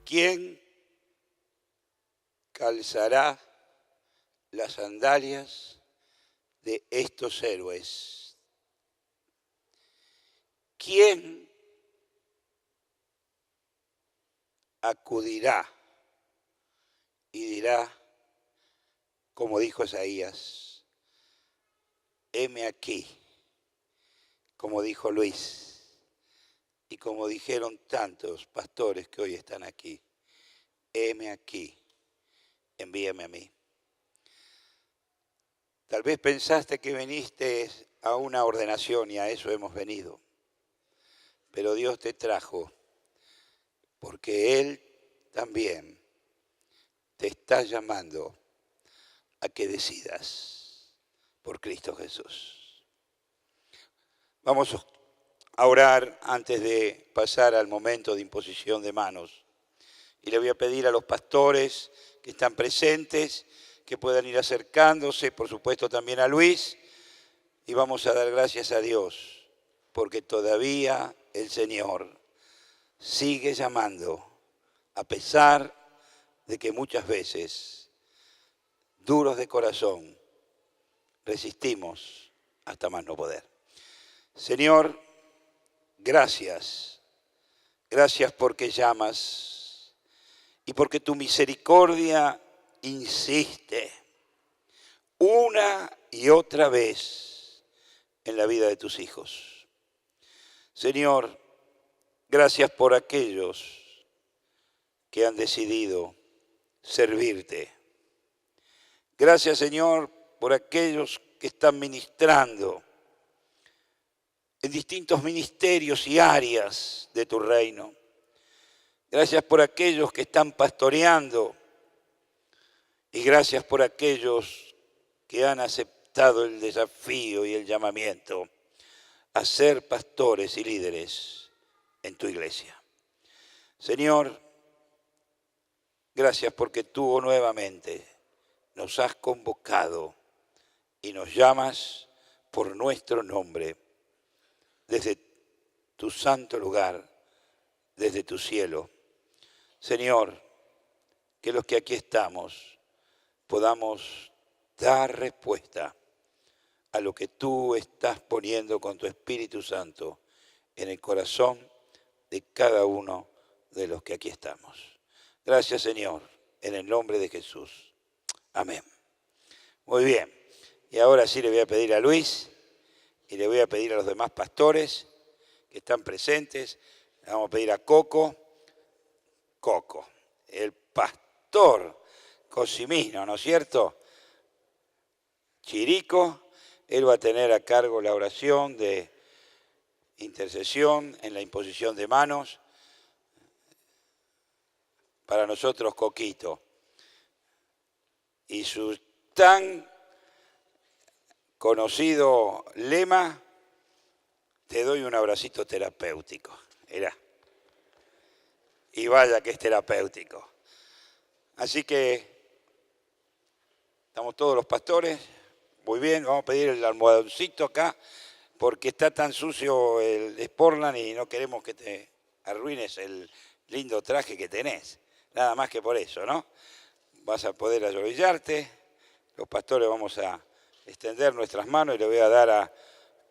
¿quién calzará las sandalias de estos héroes? ¿Quién acudirá y dirá, como dijo Isaías, heme aquí, como dijo Luis y como dijeron tantos pastores que hoy están aquí, heme aquí, envíame a mí? Tal vez pensaste que viniste a una ordenación y a eso hemos venido, pero Dios te trajo porque Él también te está llamando a que decidas por Cristo Jesús. Vamos a orar antes de pasar al momento de imposición de manos. Y le voy a pedir a los pastores que están presentes que puedan ir acercándose, por supuesto también a Luis, y vamos a dar gracias a Dios, porque todavía el Señor sigue llamando, a pesar de que muchas veces, duros de corazón, resistimos hasta más no poder. Señor, gracias. Gracias porque llamas y porque tu misericordia insiste una y otra vez en la vida de tus hijos. Señor, gracias por aquellos que han decidido servirte. Gracias, Señor, por aquellos que están ministrando en distintos ministerios y áreas de tu reino. Gracias por aquellos que están pastoreando y gracias por aquellos que han aceptado el desafío y el llamamiento a ser pastores y líderes en tu iglesia. Señor, gracias porque tú nuevamente nos has convocado y nos llamas por nuestro nombre desde tu santo lugar, desde tu cielo. Señor, que los que aquí estamos podamos dar respuesta a lo que tú estás poniendo con tu Espíritu Santo en el corazón de cada uno de los que aquí estamos. Gracias, Señor, en el nombre de Jesús. Amén. Muy bien. Y ahora sí le voy a pedir a Luis y le voy a pedir a los demás pastores que están presentes. Le vamos a pedir a Coco, el pastor Cosimino, ¿no es cierto? Chirico, él va a tener a cargo la oración de intercesión en la imposición de manos. Para nosotros, Coquito. Y su tan conocido lema, te doy un abracito terapéutico. Era. Y vaya que es terapéutico. Así que estamos todos los pastores. Muy bien, vamos a pedir el almohadoncito acá, porque está tan sucio el Sportland y no queremos que te arruines lindo traje que tenés. Nada más que por eso, ¿no? Vas a poder arrodillarte. Los pastores vamos a extender nuestras manos y le voy a dar a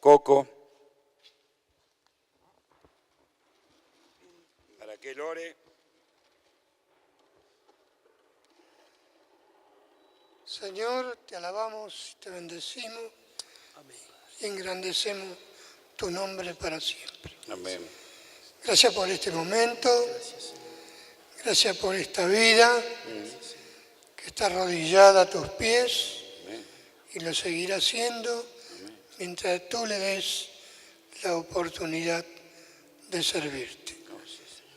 Coco para que él ore. Señor, te alabamos, te bendecimos y engrandecemos tu nombre para siempre. Amén. Gracias por este momento, gracias por esta vida que está arrodillada a tus pies y lo seguirá haciendo mientras tú le des la oportunidad de servirte.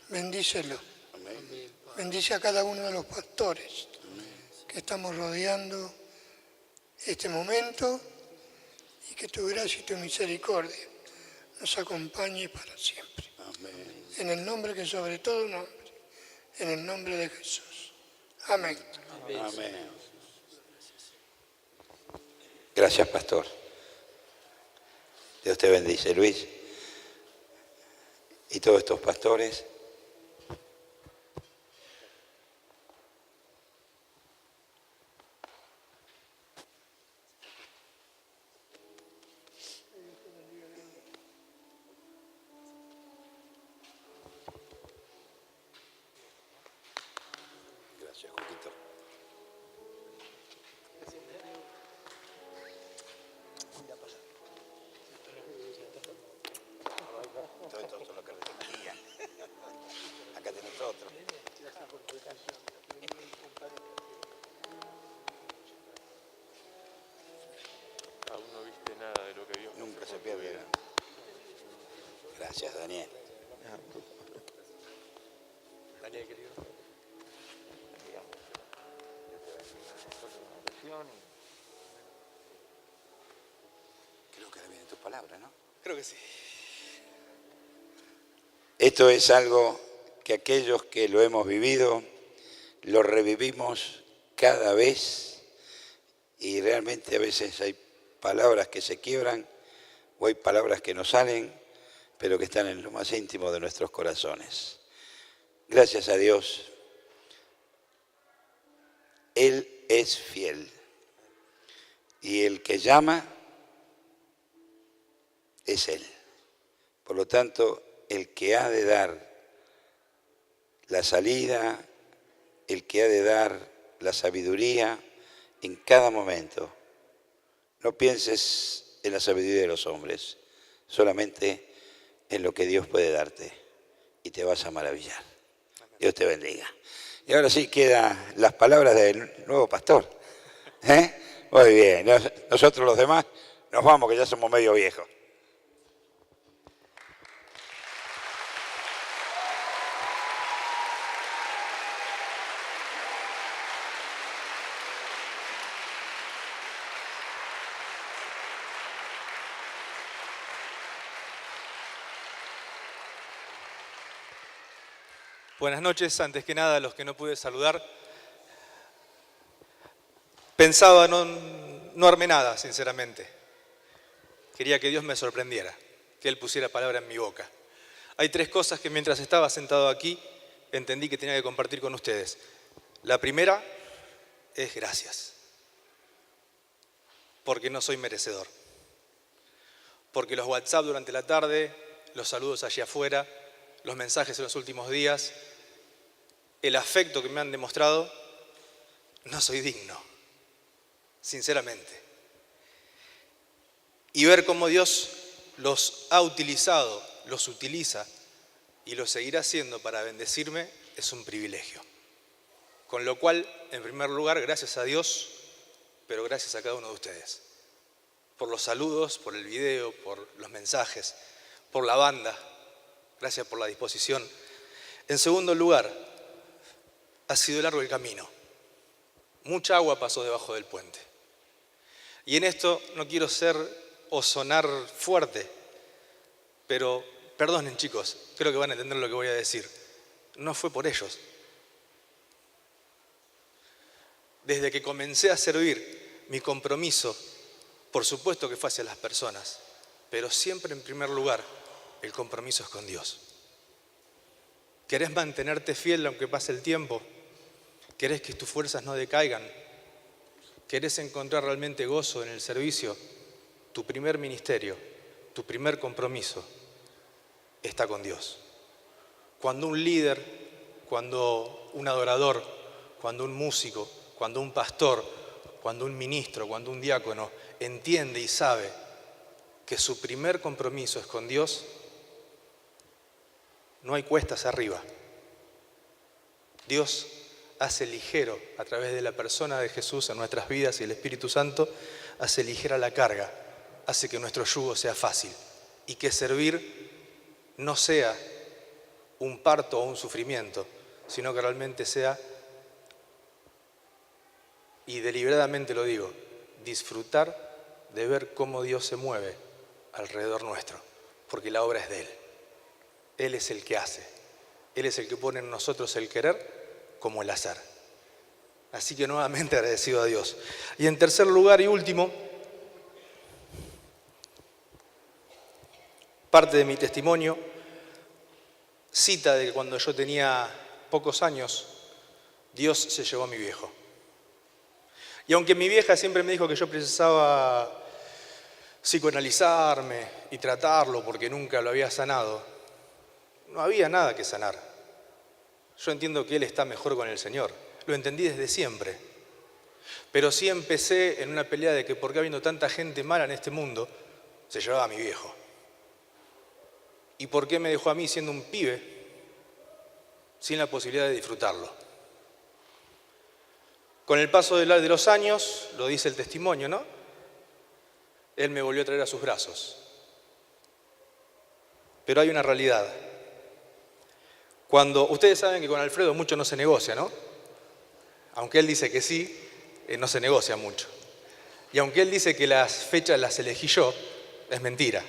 Bendícelo. Bendice a cada uno de los pastores que estamos rodeando este momento y que tu gracia y tu misericordia nos acompañe para siempre. Amén. En el nombre que sobre todo nombre, en el nombre de Jesús. Amén. Amén. Gracias, pastor. Dios te bendice, Luis. Y todos estos pastores. Gracias, Joaquito. Todo esto son los que repetían. Acá tenés otro. Aún no viste nada de lo que vio. Nunca se pierde nada. Gracias, Daniel. Daniel, querido. Creo que ahora vienen tus palabras, ¿no? Creo que sí. Esto es algo que aquellos que lo hemos vivido, lo revivimos cada vez y realmente a veces hay palabras que se quiebran o hay palabras que no salen, pero que están en lo más íntimo de nuestros corazones. Gracias a Dios, Él es fiel y el que llama es Él. Por lo tanto, el que ha de dar la salida, el que ha de dar la sabiduría en cada momento. No pienses en la sabiduría de los hombres, solamente en lo que Dios puede darte y te vas a maravillar. Dios te bendiga. Y ahora sí quedan las palabras del nuevo pastor. Muy bien, nosotros los demás nos vamos, que ya somos medio viejos. Buenas noches, antes que nada, a los que no pude saludar. Pensaba no armé nada, sinceramente. Quería que Dios me sorprendiera, que Él pusiera palabra en mi boca. Hay 3 cosas que mientras estaba sentado aquí entendí que tenía que compartir con ustedes. La primera es gracias, porque no soy merecedor. Porque los WhatsApp durante la tarde, los saludos allá afuera, los mensajes en los últimos días, el afecto que me han demostrado, no soy digno, sinceramente. Y ver cómo Dios los ha utilizado, los utiliza y los seguirá haciendo para bendecirme es un privilegio. Con lo cual, en primer lugar, gracias a Dios, pero gracias a cada uno de ustedes. Por los saludos, por el video, por los mensajes, por la banda. Gracias por la disposición. En segundo lugar, ha sido largo el camino. Mucha agua pasó debajo del puente. Y en esto no quiero ser o sonar fuerte, pero perdonen chicos, creo que van a entender lo que voy a decir. No fue por ellos. Desde que comencé a servir, mi compromiso, por supuesto que fue hacia las personas, pero siempre en primer lugar, el compromiso es con Dios. ¿Querés mantenerte fiel aunque pase el tiempo? ¿Querés que tus fuerzas no decaigan? ¿Querés encontrar realmente gozo en el servicio? Tu primer ministerio, tu primer compromiso está con Dios. Cuando un líder, cuando un adorador, cuando un músico, cuando un pastor, cuando un ministro, cuando un diácono entiende y sabe que su primer compromiso es con Dios, no hay cuestas arriba. Dios hace ligero, a través de la persona de Jesús en nuestras vidas y el Espíritu Santo, hace ligera la carga, hace que nuestro yugo sea fácil y que servir no sea un parto o un sufrimiento, sino que realmente sea, y deliberadamente lo digo, disfrutar de ver cómo Dios se mueve alrededor nuestro, porque la obra es de Él. Él es el que hace, Él es el que pone en nosotros el querer como el hacer. Así que nuevamente agradecido a Dios. Y en tercer lugar y último, parte de mi testimonio, cita de que cuando yo tenía pocos años, Dios se llevó a mi viejo. Y aunque mi vieja siempre me dijo que yo precisaba psicoanalizarme y tratarlo porque nunca lo había sanado, no había nada que sanar. Yo entiendo que él está mejor con el Señor. Lo entendí desde siempre. Pero sí empecé en una pelea de que por qué habiendo tanta gente mala en este mundo, se llevaba a mi viejo. ¿Y por qué me dejó a mí siendo un pibe sin la posibilidad de disfrutarlo? Con el paso de los años, lo dice el testimonio, ¿no? Él me volvió a traer a sus brazos. Pero hay una realidad. Cuando ustedes saben que con Alfredo mucho no se negocia, ¿no? Aunque él dice que sí, no se negocia mucho. Y aunque él dice que las fechas las elegí yo, es mentira.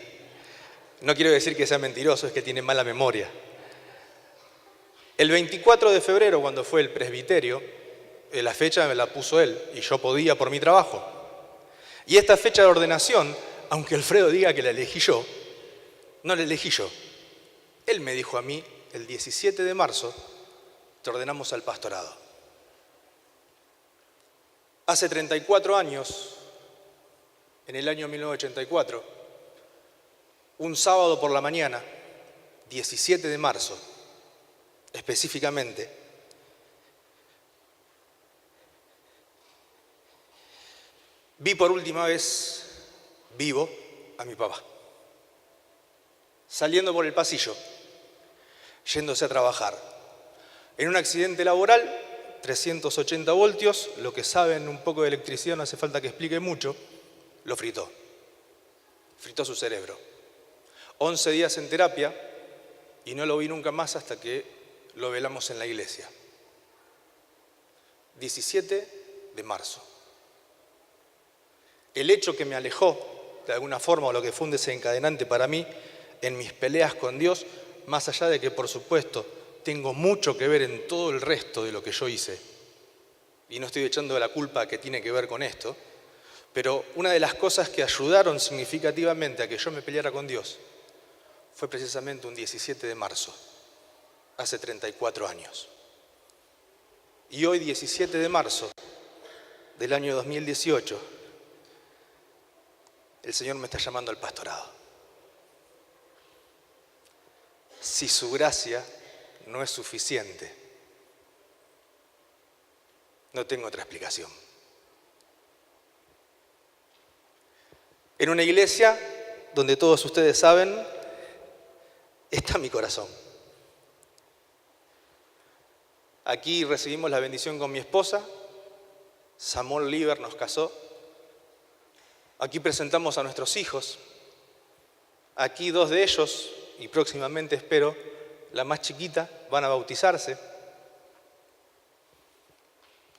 No quiero decir que sea mentiroso, es que tiene mala memoria. El 24 de febrero, cuando fue el presbiterio, la fecha me la puso él y yo podía por mi trabajo. Y esta fecha de ordenación, aunque Alfredo diga que la elegí yo, no la elegí yo. Él me dijo a mí, el 17 de marzo, te ordenamos al pastorado. Hace 34 años, en el año 1984, un sábado por la mañana, 17 de marzo, específicamente, vi por última vez vivo a mi papá, saliendo por el pasillo, yéndose a trabajar. En un accidente laboral, 380 voltios, lo que saben un poco de electricidad, no hace falta que explique mucho, lo fritó. Fritó su cerebro. 11 días en terapia y no lo vi nunca más hasta que lo velamos en la iglesia. 17 de marzo. El hecho que me alejó, de alguna forma, o lo que fue un desencadenante para mí, en mis peleas con Dios, más allá de que, por supuesto, tengo mucho que ver en todo el resto de lo que yo hice, y no estoy echando la culpa que tiene que ver con esto, pero una de las cosas que ayudaron significativamente a que yo me peleara con Dios fue precisamente un 17 de marzo, hace 34 años. Y hoy, 17 de marzo del año 2018, el Señor me está llamando al pastorado. Si su gracia no es suficiente, no tengo otra explicación. En una iglesia donde todos ustedes saben, está mi corazón. Aquí recibimos la bendición con mi esposa, Samuel Liber nos casó. Aquí presentamos a nuestros hijos. Aquí 2 de ellos, y próximamente espero, la más chiquita, van a bautizarse.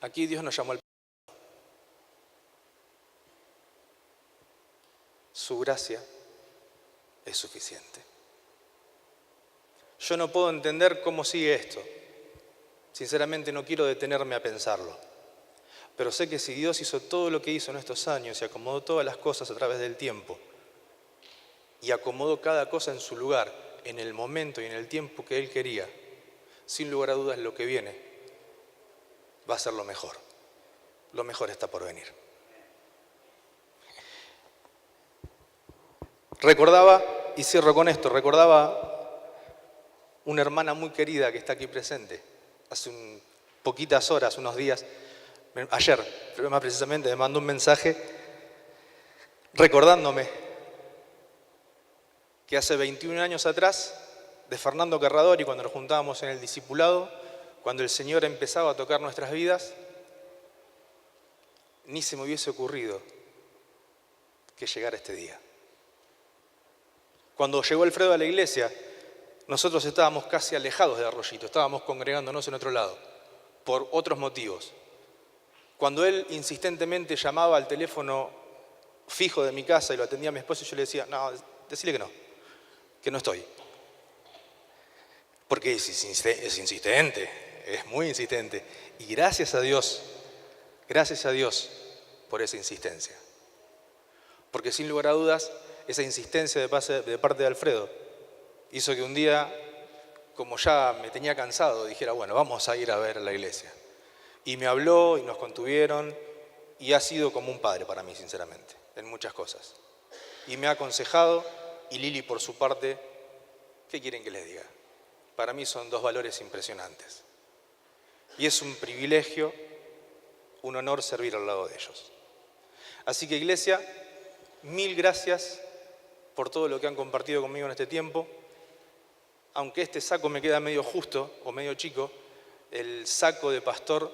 Aquí Dios nos llamó al pastorado. Su gracia es suficiente. Yo no puedo entender cómo sigue esto. Sinceramente no quiero detenerme a pensarlo. Pero sé que si Dios hizo todo lo que hizo en estos años y acomodó todas las cosas a través del tiempo y acomodó cada cosa en su lugar, en el momento y en el tiempo que Él quería, sin lugar a dudas lo que viene va a ser lo mejor. Lo mejor está por venir. Recordaba, y cierro con esto, recordaba una hermana muy querida que está aquí presente. Hace poquitas horas, unos días, ayer, pero más precisamente, me mandó un mensaje recordándome que hace 21 años atrás, de Fernando Carradori, cuando nos juntábamos en el discipulado, cuando el Señor empezaba a tocar nuestras vidas, ni se me hubiese ocurrido que llegara este día. Cuando llegó Alfredo a la iglesia, nosotros estábamos casi alejados de Arroyito, estábamos congregándonos en otro lado, por otros motivos. Cuando él insistentemente llamaba al teléfono fijo de mi casa y lo atendía a mi esposa, yo le decía, no, decile que no estoy. Porque es insistente, es muy insistente. Y gracias a Dios por esa insistencia. Porque sin lugar a dudas, esa insistencia de parte de Alfredo hizo que un día, como ya me tenía cansado, dijera, bueno, vamos a ir a ver a la iglesia. Y me habló y nos contuvieron y ha sido como un padre para mí, sinceramente, en muchas cosas. Y me ha aconsejado, y Lili por su parte, ¿qué quieren que les diga? Para mí son dos valores impresionantes. Y es un privilegio, un honor servir al lado de ellos. Así que, iglesia, mil gracias por todo lo que han compartido conmigo en este tiempo. Aunque este saco me queda medio justo o medio chico, el saco de pastor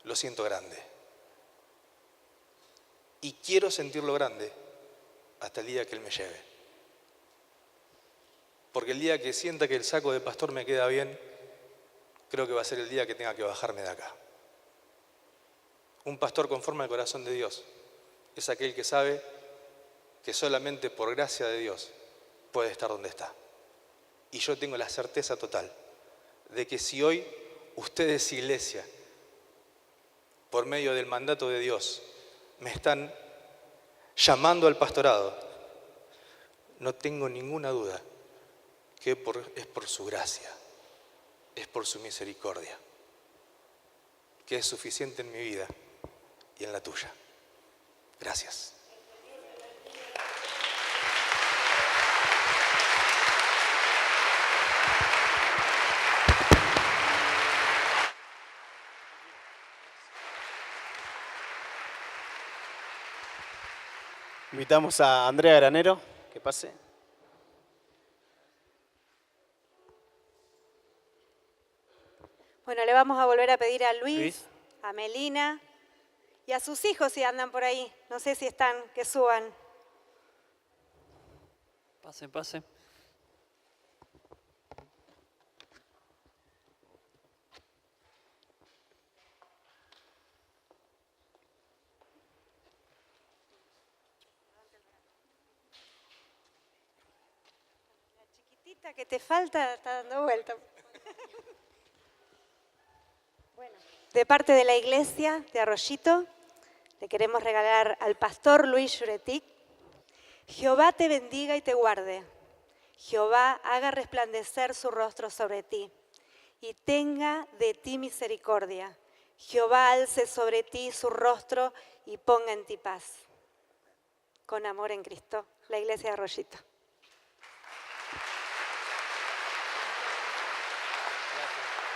lo siento grande. Y quiero sentirlo grande hasta el día que Él me lleve. Porque el día que sienta que el saco de pastor me queda bien, creo que va a ser el día que tenga que bajarme de acá. Un pastor conforme al corazón de Dios es aquel que sabe que solamente por gracia de Dios puede estar donde está. Y yo tengo la certeza total de que si hoy ustedes, iglesia, por medio del mandato de Dios, me están llamando al pastorado, no tengo ninguna duda que es por su gracia, es por su misericordia, que es suficiente en mi vida y en la tuya. Gracias. Invitamos a Andrea Granero, que pase. Bueno, le vamos a volver a pedir a Luis, a Melina y a sus hijos si andan por ahí. No sé si están, que suban. Pase, pase. La chiquitita que te falta está dando vuelta. Bueno, de parte de la iglesia de Arroyito, le queremos regalar al pastor Luis Juretic. Jehová te bendiga y te guarde. Jehová haga resplandecer su rostro sobre ti y tenga de ti misericordia. Jehová alce sobre ti su rostro y ponga en ti paz. Con amor en Cristo, la iglesia de Arroyito.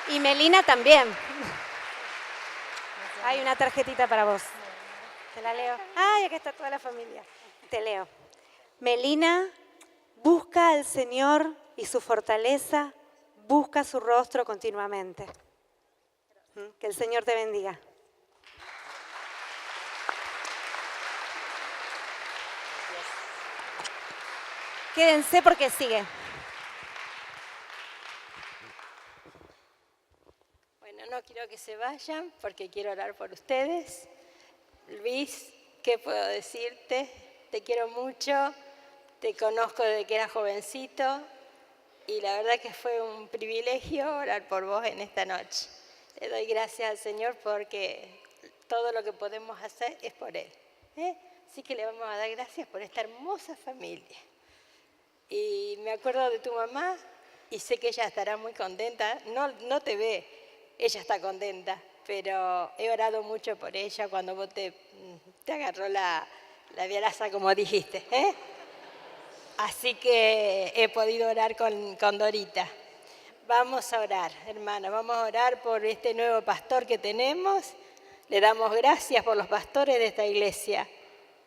Y Melina también. Hay una tarjetita para vos. Te la leo. Ay, aquí está toda la familia. Te leo. Melina, busca al Señor y su fortaleza, busca su rostro continuamente. Que el Señor te bendiga. Quédense porque sigue. Bueno, no quiero que se vayan porque quiero orar por ustedes. Luis, ¿qué puedo decirte? Te quiero mucho, te conozco desde que eras jovencito y la verdad que fue un privilegio orar por vos en esta noche. Le doy gracias al Señor porque todo lo que podemos hacer es por Él. Así que le vamos a dar gracias por esta hermosa familia. Y me acuerdo de tu mamá y sé que ella estará muy contenta. No te ve, ella está contenta, pero he orado mucho por ella cuando vos te agarró la viaraza, como dijiste, ¿eh? Así que he podido orar con Dorita. Vamos a orar, hermana, vamos a orar por este nuevo pastor que tenemos. Le damos gracias por los pastores de esta iglesia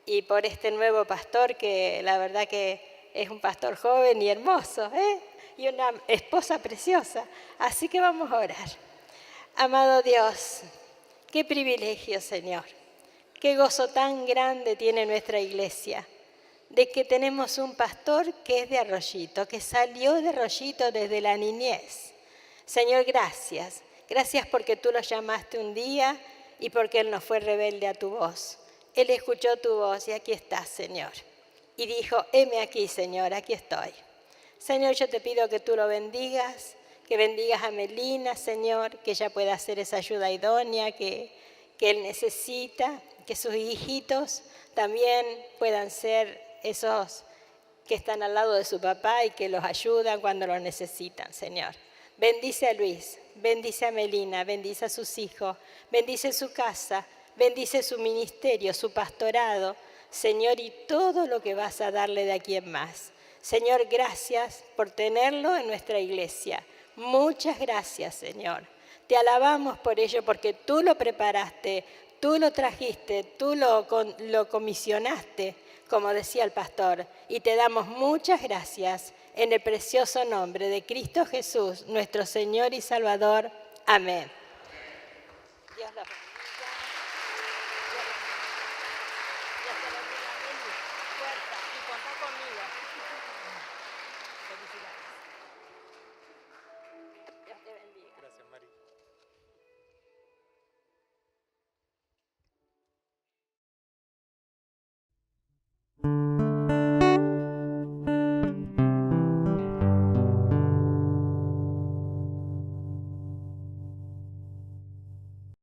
y por este nuevo pastor que la verdad que es un pastor joven y hermoso, ¿eh? Y una esposa preciosa. Así que vamos a orar. Amado Dios, qué privilegio, Señor. Qué gozo tan grande tiene nuestra iglesia, de que tenemos un pastor que es de Arroyito, que salió de Arroyito desde la niñez. Señor, gracias. Gracias porque tú lo llamaste un día y porque él no fue rebelde a tu voz. Él escuchó tu voz y aquí estás, Señor. Y dijo, heme aquí, Señor, aquí estoy. Señor, yo te pido que tú lo bendigas, que bendigas a Melina, Señor, que ella pueda hacer esa ayuda idónea que él necesita, que sus hijitos también puedan ser esos que están al lado de su papá y que los ayudan cuando los necesitan, Señor. Bendice a Luis, bendice a Melina, bendice a sus hijos, bendice su casa, bendice su ministerio, su pastorado, Señor, y todo lo que vas a darle de aquí en más. Señor, gracias por tenerlo en nuestra iglesia. Muchas gracias, Señor. Te alabamos por ello porque tú lo preparaste, tú lo trajiste, tú lo comisionaste, como decía el pastor, y te damos muchas gracias en el precioso nombre de Cristo Jesús, nuestro Señor y Salvador. Amén. Dios lo bendiga.